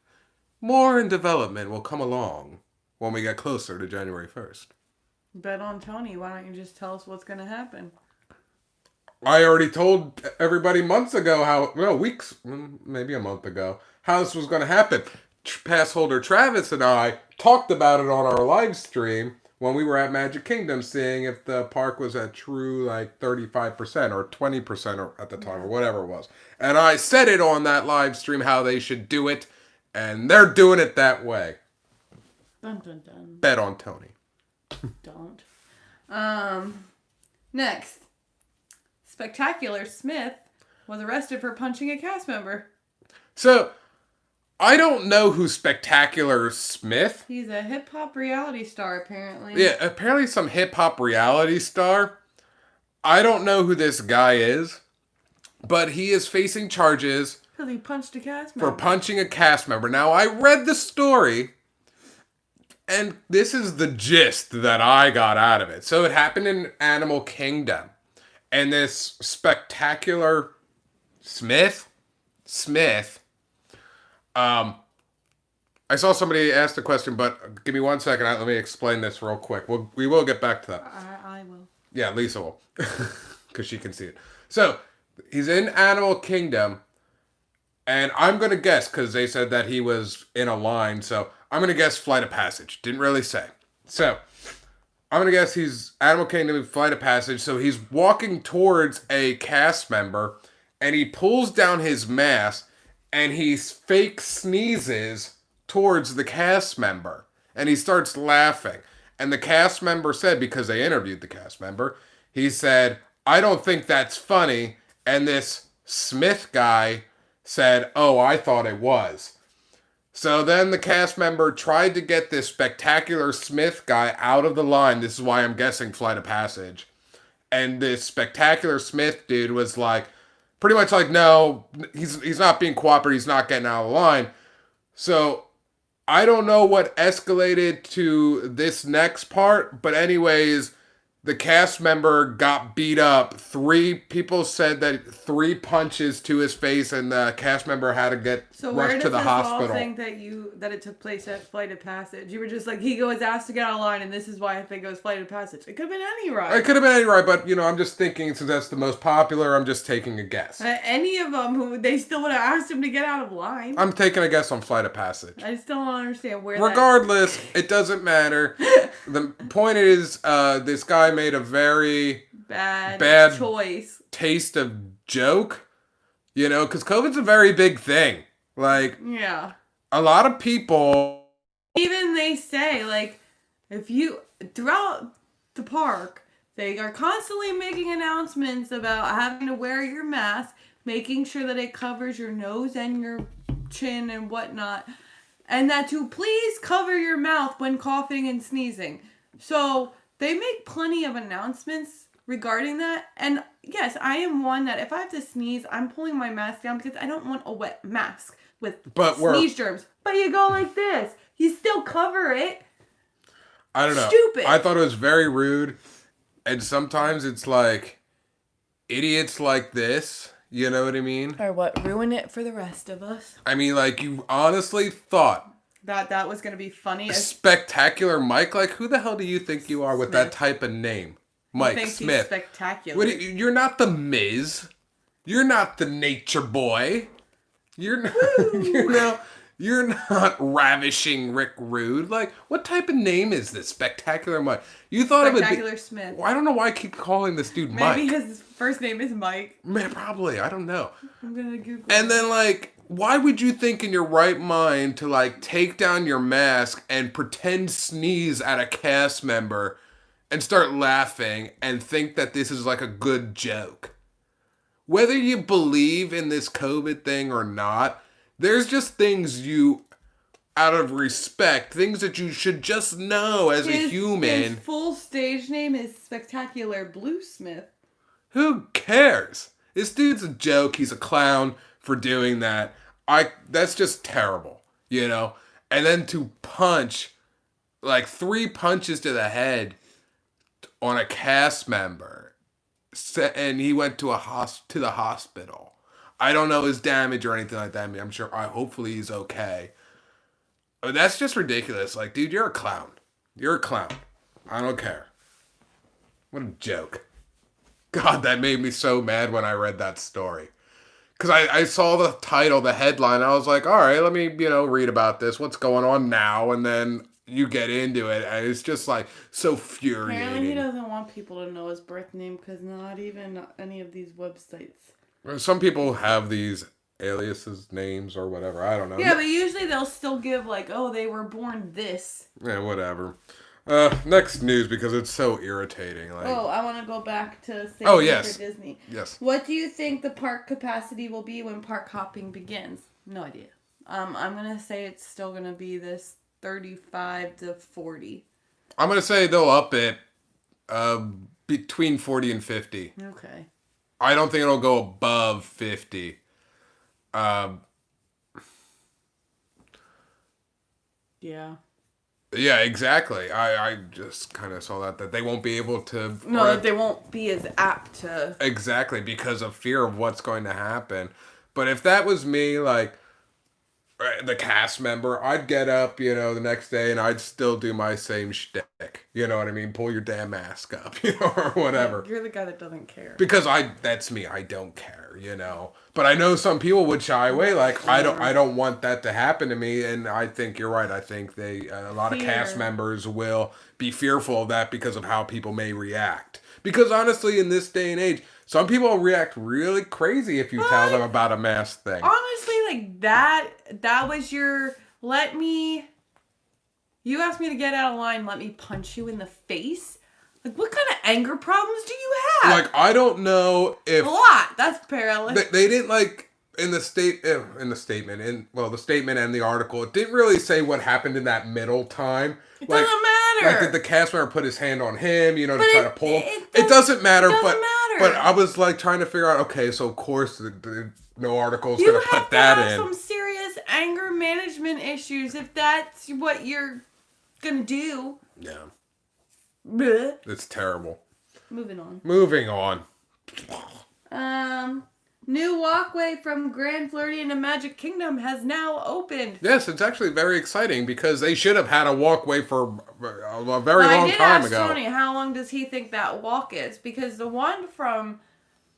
More in development will come along when we get closer to January 1st. Bet on Tony. Why don't you just tell us what's going to happen? I already told everybody months ago weeks, maybe a month ago, how this was going to happen. Pass holder Travis and I talked about it on our live stream when we were at Magic Kingdom, seeing if the park was at true like 35% or 20% or at the time or whatever it was. And I said it on that live stream how they should do it, and they're doing it that way. Dun dun dun. Bet on Tony. Don't. Next. Spectacular Smith was arrested for punching a cast member. So, I don't know who Spectacular Smith. He's a hip-hop reality star, apparently. Yeah, apparently some hip-hop reality star. I don't know who this guy is, but he is facing charges Because he punched a cast member. for punching a cast member. Now, I read the story, and this is the gist that I got out of it. So it happened in Animal Kingdom, and this Spectacular Smith, I saw somebody ask the question, but give me 1 second. Let me explain this real quick. We will get back to that. I will. Yeah, Lisa will, because she can see it. So, he's in Animal Kingdom, and I'm going to guess, because they said that he was in a line, so I'm going to guess Flight of Passage. Didn't really say. So, I'm going to guess he's Animal Kingdom, Flight of Passage, so he's walking towards a cast member, and he pulls down his mask, and he fake sneezes towards the cast member, and he starts laughing. And the cast member said, because they interviewed the cast member, he said, "I don't think that's funny." And this Smith guy said, "Oh, I thought it was." So then the cast member tried to get this Spectacular Smith guy out of the line. This is why I'm guessing Flight of Passage. And this Spectacular Smith dude was like, pretty much like, no, he's not being cooperative. He's not getting out of the line. So I don't know what escalated to this next part, but anyways, the cast member got beat up. 3 people said that 3 punches to his face, and the cast member had to get rushed to the hospital. So where does this all think that it took place at Flight of Passage? You were just like, he was asked to get out of line, and this is why I think it was Flight of Passage. It could have been any ride. It could have been any ride, but, I'm just thinking, since that's the most popular, I'm just taking a guess. Any of them, they still would have asked him to get out of line. I'm taking a guess on Flight of Passage. I still don't understand where Regardless, it doesn't matter. The point is, this guy made a very bad choice. Taste of joke, because COVID's a very big thing. Like, yeah, a lot of people, even they say, like, if you throughout the park, they are constantly making announcements about having to wear your mask, making sure that it covers your nose and your chin and whatnot, and that to please cover your mouth when coughing and sneezing. So they make plenty of announcements regarding that. And yes, I am one that if I have to sneeze, I'm pulling my mask down because I don't want a wet mask with sneeze germs. But you go like this. You still cover it. I don't know. Stupid. I thought it was very rude. And sometimes it's like idiots like this. You know what I mean? Or what? Ruin it for the rest of us. I mean, like, you honestly thought that was going to be funny. Spectacular Mike? Like, who the hell do you think you are with that type of name? Mike Smith. He's spectacular. You're not the Miz. You're not the Nature Boy. You're not, you're not Ravishing Rick Rude. Like, what type of name is this? Spectacular Mike. You thought it would be Spectacular Smith. Well, I don't know why I keep calling this dude Mike. Maybe his first name is Mike. Man, probably. I don't know. I'm gonna Google. And then, like, why would you think in your right mind to, like, take down your mask and pretend sneeze at a cast member and start laughing and think that this is, like, a good joke? Whether you believe in this COVID thing or not, there's just things you, out of respect, things that you should just know as a human. His full stage name is Spectacular Bluesmith. Who cares? This dude's a joke. He's a clown for doing that. That's just terrible, And then to punch, like, 3 punches to the head on a cast member, and he went to the hospital. I don't know his damage or anything like that. I mean, I'm sure, hopefully he's okay. But that's just ridiculous. Like, dude, you're a clown. You're a clown. I don't care. What a joke. God, that made me so mad when I read that story. Because I saw the title, the headline, I was like, all right, let me, read about this. What's going on now? And then you get into it, and it's just like so Apparently, he infuriating. doesn't want people to know his birth name because not even any of these websites. Some people have these aliases, names, or whatever. I don't know. Yeah, but usually they'll still give, like, oh, they were born this. Yeah, whatever. Next news, because it's so irritating. Like, Oh, I want to go back to Scavenger Oh, yes. for Disney. Yes. What do you think the park capacity will be when park hopping begins? No idea. I'm going to say it's still going to be this 35 to 40. I'm going to say they'll up it between 40 and 50. Okay. I don't think it'll go above 50. Yeah. Yeah, exactly. I just kind of saw that they won't be able to... No, that they won't be as apt to... Exactly, because of fear of what's going to happen. But if that was me, like, the cast member, I'd get up, the next day and I'd still do my same shtick. You know what I mean? Pull your damn mask up, or whatever. You're the guy that doesn't care. Because that's me. I don't care, But I know some people would shy away. Like, I don't want that to happen to me. And I think you're right. I think a lot of cast members will be fearful of that because of how people may react. Because honestly, in this day and age, some people react really crazy if you tell them about a mask thing. Honestly, like that was your you asked me to get out of line, let me punch you in the face? Like, what kind of anger problems do you have? Like, I don't know if... A lot. That's perilous. They didn't, like, the statement and the article, it didn't really say what happened in that middle time. It doesn't matter. Like, did the cast member put his hand on him, to try to pull him? It doesn't matter, but I was, like, trying to figure out, okay, so of course no article's going to put that in. You have some serious anger management issues if that's what you're going to do. Yeah. Blech. It's terrible. Moving on. New walkway from Grand Floridian to Magic Kingdom has now opened. Yes, it's actually very exciting because they should have had a walkway for a very long time ago. I did ask Tony how long does he think that walk is, because the one from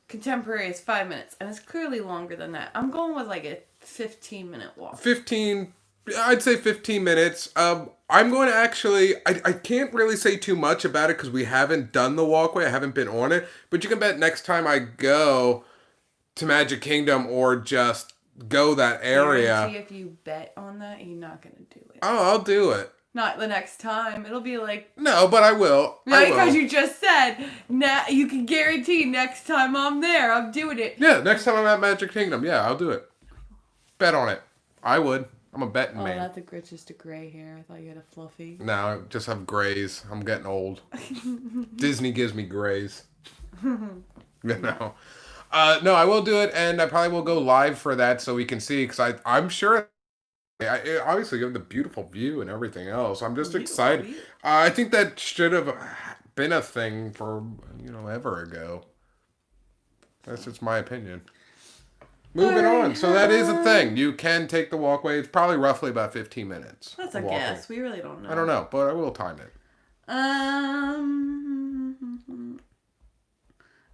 Contemporary is 5 minutes and it's clearly longer than that. I'm going with like a 15-minute walk. I'd say 15 minutes. I'm going to actually... I can't really say too much about it because we haven't done the walkway. I haven't been on it. But you can bet next time I go to Magic Kingdom or just go that area... If you bet on that, you're not going to do it. Oh, I'll do it. Not the next time. It'll be like... No, but I will. Because you just said, you can guarantee next time I'm there, I'm doing it. Yeah, next time I'm at Magic Kingdom, yeah, I'll do it. Bet on it. I would. I'm a betting man. Oh, not the Grinch, just a gray hair. I thought you had a fluffy. No, I just have grays. I'm getting old. Disney gives me grays. No, I will do it, and I probably will go live for that so we can see, because I'm sure... obviously, you have the beautiful view and everything else. I'm just excited. I think that should have been a thing for, ever ago. That's just my opinion. Moving on. So that is a thing. You can take the walkway. It's probably roughly about 15 minutes. That's a guess. We really don't know. I don't know, but I will time it.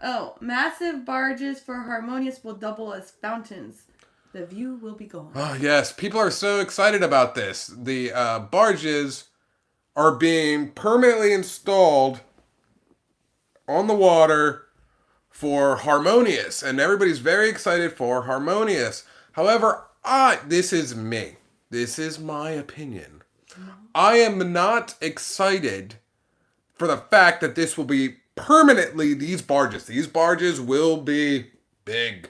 Oh, massive barges for Harmonious will double as fountains. The view will be gone. Oh, yes. People are so excited about this. The barges are being permanently installed on the water for Harmonious. And everybody's very excited for Harmonious. However, this is me. This is my opinion. I am not excited for the fact that this will be permanently these barges. These barges will be big.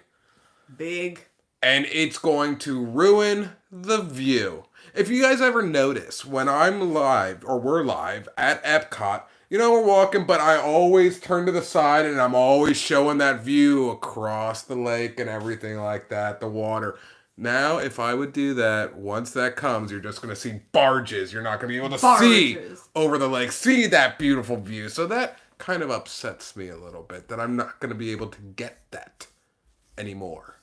Big. And it's going to ruin the view. If you guys ever notice, when I'm live, or we're live, at Epcot, we're walking, but I always turn to the side and I'm always showing that view across the lake and everything like that, the water. Now, if I would do that, once that comes, you're just going to see barges. You're not going to be able to see over the lake, see that beautiful view. So that kind of upsets me a little bit, that I'm not going to be able to get that anymore.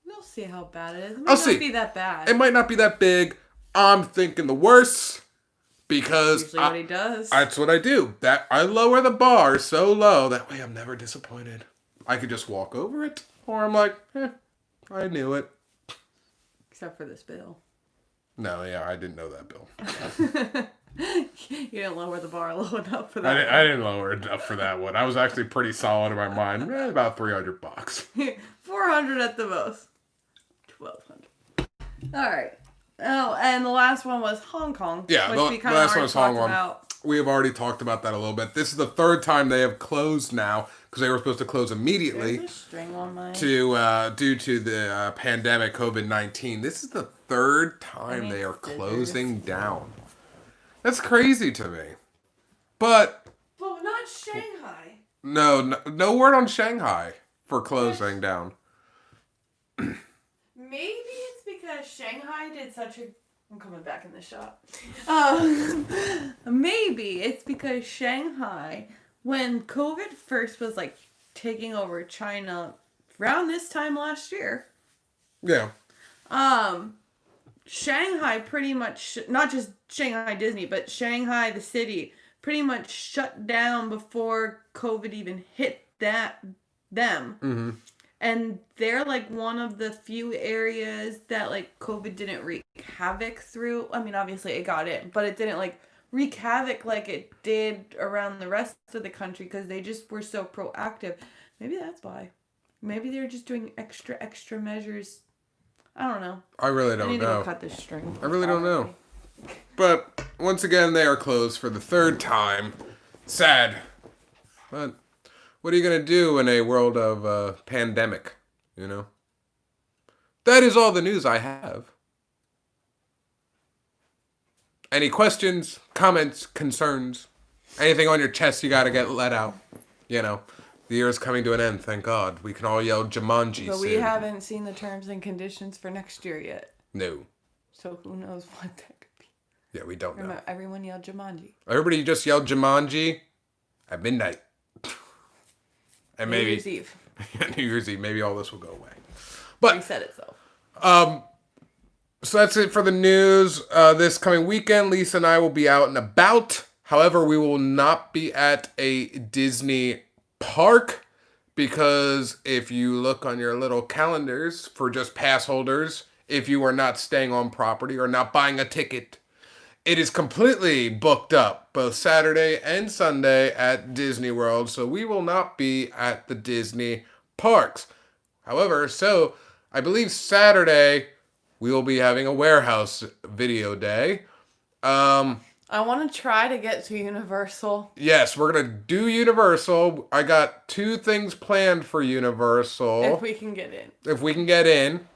We'll see how bad it is. It might not be that bad. It might not be that big. I'm thinking the worst. Because Usually what he does. that's what I do. That I lower the bar so low that way I'm never disappointed. I could just walk over it, or I'm like, I knew it. Except for this bill. No, yeah, I didn't know that, Bill. You didn't lower the bar low enough for that. I didn't lower it enough for that one. I was actually pretty solid in my mind. About $300. 400 at the most. 1,200. All right. Oh, and the last one was Hong Kong. Yeah, which the last one was Hong Kong. We have already talked about that a little bit. This is the third time they have closed now because they were supposed to close immediately There's a string on mine. due to the pandemic COVID-19. This is the third time they are closing down. That's crazy to me. But not Shanghai. no word on Shanghai for closing down. Maybe it's because Shanghai did such a... I'm coming back in the shop. Maybe it's because Shanghai, when COVID first was like taking over China around this time last year. Yeah. Shanghai pretty much, not just Shanghai Disney, but Shanghai the city pretty much shut down before COVID even hit them. Mm-hmm. And they're like one of the few areas that like COVID didn't wreak havoc through. I mean, obviously it got in, but it didn't like wreak havoc like it did around the rest of the country because they just were so proactive. Maybe that's why. Maybe they're just doing extra measures. I don't know. I really don't I need know. to go cut this string. I really don't know. But once again, they are closed for the third time. Sad. But what are you going to do in a world of pandemic, you know? That is all the news I have. Any questions, comments, concerns, anything on your chest you got to get let out, you know? The year is coming to an end, thank God. We can all yell Jumanji But soon. we haven't seen the terms and conditions for next year yet. No. So who knows what that could be. Yeah, we don't know. Remember, everyone yelled Jumanji. Everybody just yelled Jumanji at midnight. And maybe New Year's Eve. New Year's Eve. Maybe all this will go away. But Reset itself. So that's it for the news. This coming weekend, Lisa and I will be out and about. However, we will not be at a Disney park because if you look on your little calendars for just pass holders, if you are not staying on property or not buying a ticket, it is completely booked up both Saturday and Sunday at Disney World. So we will not be at the Disney parks. However, so I believe Saturday we will be having a warehouse video day. I want to try to get to Universal. Yes, we're going to do Universal. I got 2 things planned for Universal. If we can get in. If we can get in.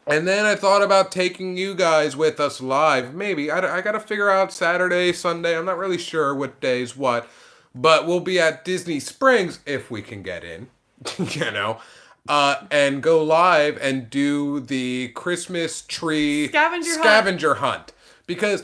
And then I thought about taking you guys with us live. Maybe. I got to figure out Saturday, Sunday. I'm not really sure what day's what. But we'll be at Disney Springs if we can get in. You know. And go live and do the Christmas tree scavenger hunt. Because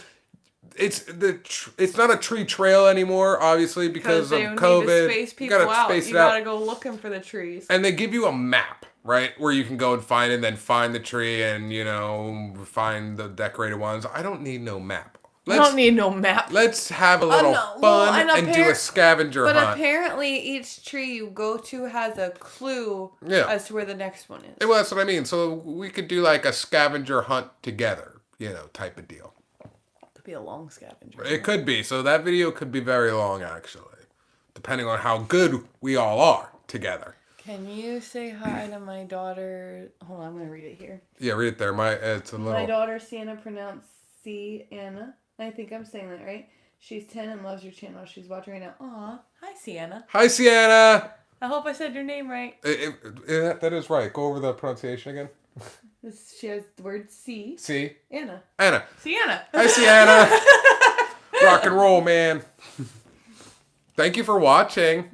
it's not a tree trail anymore, obviously, because of COVID. Space people out. You gotta go looking for the trees. And they give you a map, right, where you can go and find it, and then find the tree, and find the decorated ones. I don't need no map. I don't need no map. Let's have a little fun and do a scavenger hunt. But apparently, each tree you go to has a clue as to where the next one is. Well, that's what I mean. So we could do like a scavenger hunt together, type of deal. Be a long scavenger. It could be. So that video could be very long, actually, depending on how good we all are together. Can you say hi to my daughter? Hold on, I'm gonna read it here. Yeah, read it there. It's a little. My daughter Sienna, pronounced Sienna. I think I'm saying that right. She's 10 and loves your channel. She's watching right now. Aw, hi Sienna. Hi Sienna. I hope I said your name right. That is right. Go over the pronunciation again. She has the word C. Anna. Sienna. Hi, Sienna. Rock and roll, man. Thank you for watching.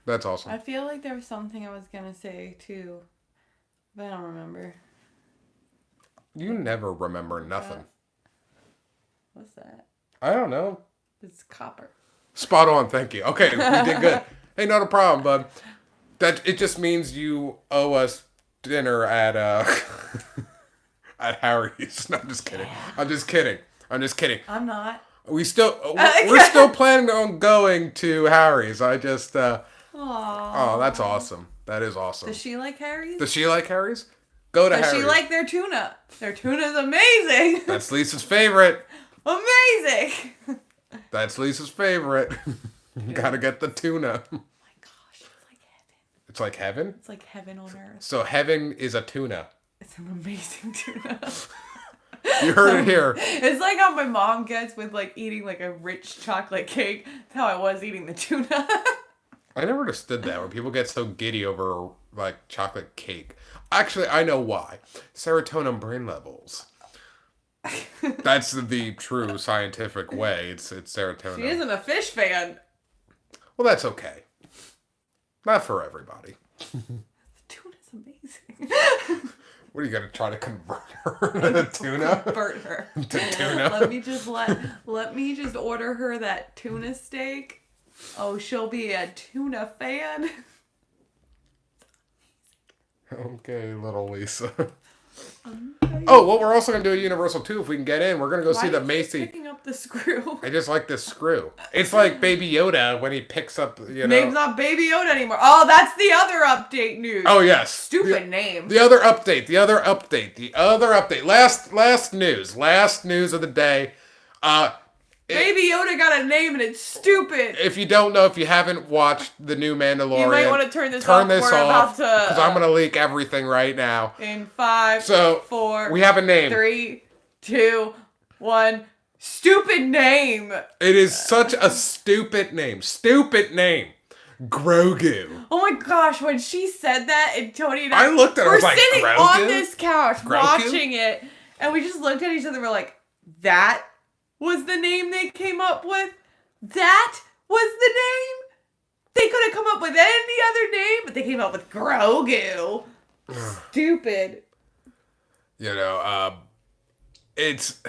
That's awesome. I feel like there was something I was gonna say too, but I don't remember. You never remember nothing. What's that? I don't know. It's copper. Spot on. Thank you. Okay, we did good. Hey, not a problem, bud. That it just means you owe us dinner at at Harry's. No, I'm just kidding. I'm just kidding. I'm just kidding. I'm not. We're still planning on going to Harry's. I just oh, that's awesome. That is awesome. Does she like Harry's? Does she like Harry's? Go to Does Harry's. she like their tuna? Their tuna's amazing. That's Lisa's favorite. Amazing. That's Lisa's favorite. Gotta get the tuna. Oh my gosh, it's like heaven. It's like heaven? It's like heaven on earth. So heaven is a tuna. It's an amazing tuna. You heard it here. It's like how my mom gets with like eating like a rich chocolate cake. That's how I was eating the tuna. I never understood that, where people get so giddy over like chocolate cake. Actually, I know why. Serotonin brain levels. That's the true scientific way. It's serotonin. She isn't a fish fan. Well, that's okay. Not for everybody. The tuna's amazing. What are you gonna try to convert her to tuna? Convert her to tuna. Let me just order her that tuna steak. Oh, she'll be a tuna fan. Okay, little Lisa. Oh, well, we're also going to do a Universal too if we can get in. We're going to go see the Macy. Picking up the screw. I just like this screw. It's like Baby Yoda when he picks up, Name's not Baby Yoda anymore. Oh, that's the other update news. Oh, yes. Stupid name. The other update. Last news of the day. Baby Yoda got a name and it's stupid. If you don't know, if you haven't watched the new Mandalorian, you might want to turn this off. We're about to, because I'm going to leak everything right now. In 5, 4, we have a name. 3, 2, 1. Stupid name. It is such a stupid name. Stupid name. Grogu. Oh my gosh, when she said that, and Tony and I looked at her, I was like, sitting Grogu? on this couch Grogu? watching it, and we just looked at each other and we're like, that was the name they came up with? That was the name? They could have come up with any other name, but they came up with Grogu. Stupid. It's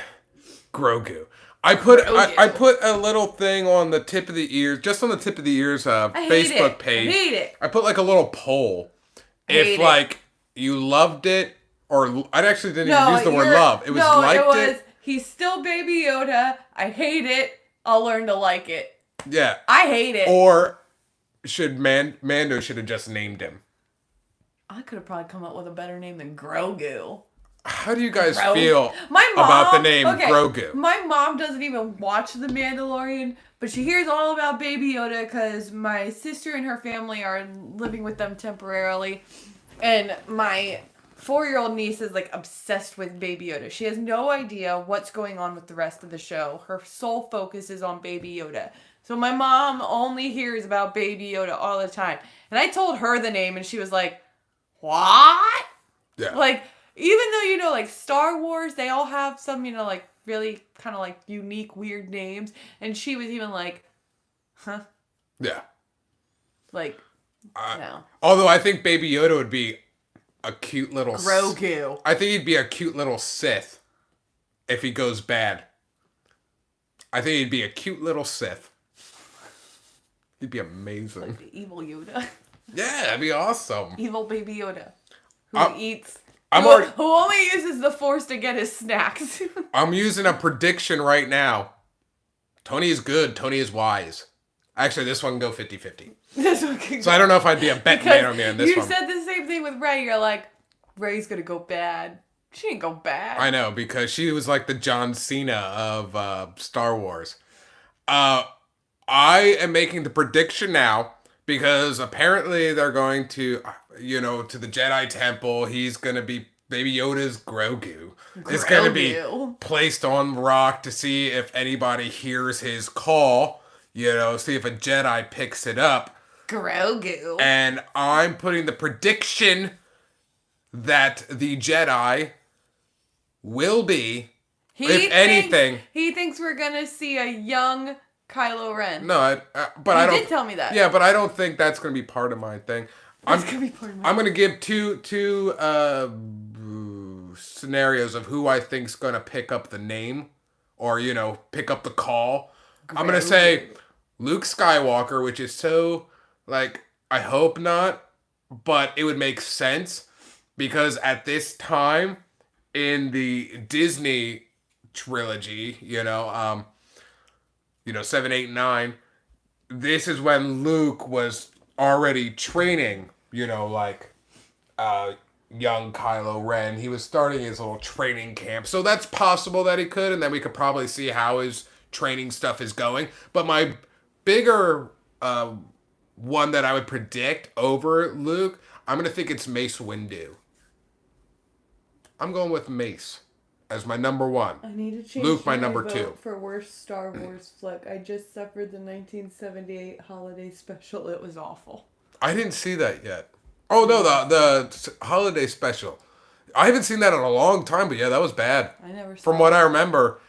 Grogu. I put a little thing on the tip of the ears, just on the tip of the ears Facebook page. I hate it. I put like a little poll. If like you loved it, or I actually didn't even use the word love. It was He's still Baby Yoda. I hate it. I'll learn to like it. Yeah. I hate it. Or should Mando should have just named him. I could have probably come up with a better name than Grogu. How do you guys feel about the name Grogu? My mom doesn't even watch The Mandalorian, but she hears all about Baby Yoda because my sister and her family are living with them temporarily. And my 4-year-old niece is like obsessed with Baby Yoda. She has no idea what's going on with the rest of the show. Her sole focus is on Baby Yoda. So my mom only hears about Baby Yoda all the time. And I told her the name and she was like, what? Yeah. Like, even though, like Star Wars, they all have some, like really kind of like unique, weird names. And she was even like, huh? Yeah. Like, no. Although I think Baby Yoda would be a cute little Grogu. I think he'd be a cute little Sith if he goes bad. I think he'd be a cute little Sith. He'd be amazing. Like the evil Yoda. Yeah, that'd be awesome. Evil Baby Yoda. Who only uses the Force to get his snacks. I'm using a prediction right now. Tony is good. Tony is wise. Actually, this one can go 50-50. So I don't know if I'd be a bet man on this one. You said the same thing with Rey. You're like, Rey's gonna go bad. She ain't go bad. I know, because she was like the John Cena of Star Wars. I am making the prediction now because apparently they're going to, to the Jedi Temple. He's going to be Baby Yoda's Grogu. It's going to be placed on the rock to see if anybody hears his call. See if a Jedi picks it up. Grogu. And I'm putting the prediction that the Jedi will be, anything. He thinks we're going to see a young Kylo Ren. No, I did tell me that. Yeah, but I don't think that's going to be part of my thing. I'm going to give two scenarios of who I think's going to pick up the name or, pick up the call. Grogu. I'm going to say Luke Skywalker, which is so, I hope not, but it would make sense because at this time, in the Disney trilogy, 7, 8, 9, this is when Luke was already training, young Kylo Ren. He was starting his little training camp. So that's possible that he could, and then we could probably see how his training stuff is going. But my bigger one that I would predict over Luke, I'm going to think it's Mace Windu. I'm going with Mace as my number one. I need to change Luke, my number two. For worst Star Wars flick. I just suffered the 1978 holiday special. It was awful. I didn't see that yet. Oh, no, the holiday special. I haven't seen that in a long time, but yeah, that was bad. I never saw From what I remember.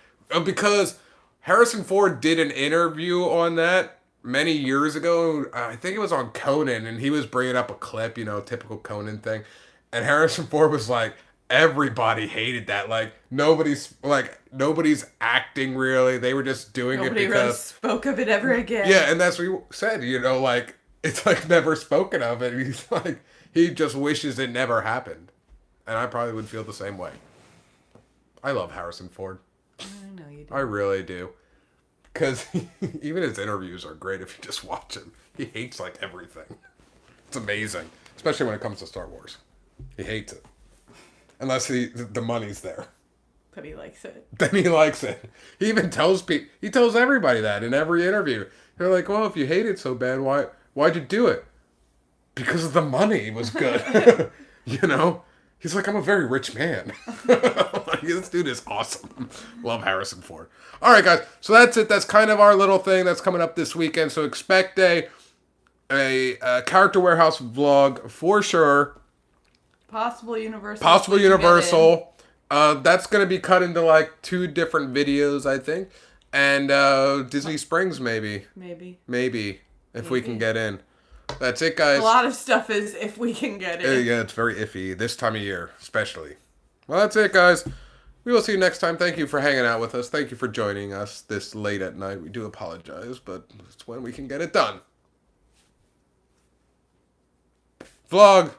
Because Harrison Ford did an interview on that many years ago. I think it was on Conan, and he was bringing up a clip, typical Conan thing. And Harrison Ford was like, everybody hated that. Nobody's acting really. They were just doing Nobody it because... really spoke of it ever again. Yeah, and that's what he said, it's never spoken of, and he's like, he just wishes it never happened. And I probably would feel the same way. I love Harrison Ford. I know you do. I really do. Because even his interviews are great if you just watch him. He hates everything. It's amazing. Especially when it comes to Star Wars. He hates it. Unless the money's there. But he likes it. Then he likes it. He even tells people, he tells everybody that in every interview. They're like, well, if you hate it so bad, why'd you do it? Because the money was good. He's like, I'm a very rich man. This dude is awesome. Love Harrison Ford. All right, guys. So that's it. That's kind of our little thing that's coming up this weekend. So expect a Character Warehouse vlog for sure. Possible Universal. That's going to be cut into 2 different videos, I think. And Disney Springs, maybe. Maybe. If we can get in. That's it, guys. A lot of stuff is if we can get in. Yeah, it's very iffy. This time of year, especially. Well, that's it, guys. We will see you next time. Thank you for hanging out with us. Thank you for joining us this late at night. We do apologize, but it's when we can get it done. Vlog.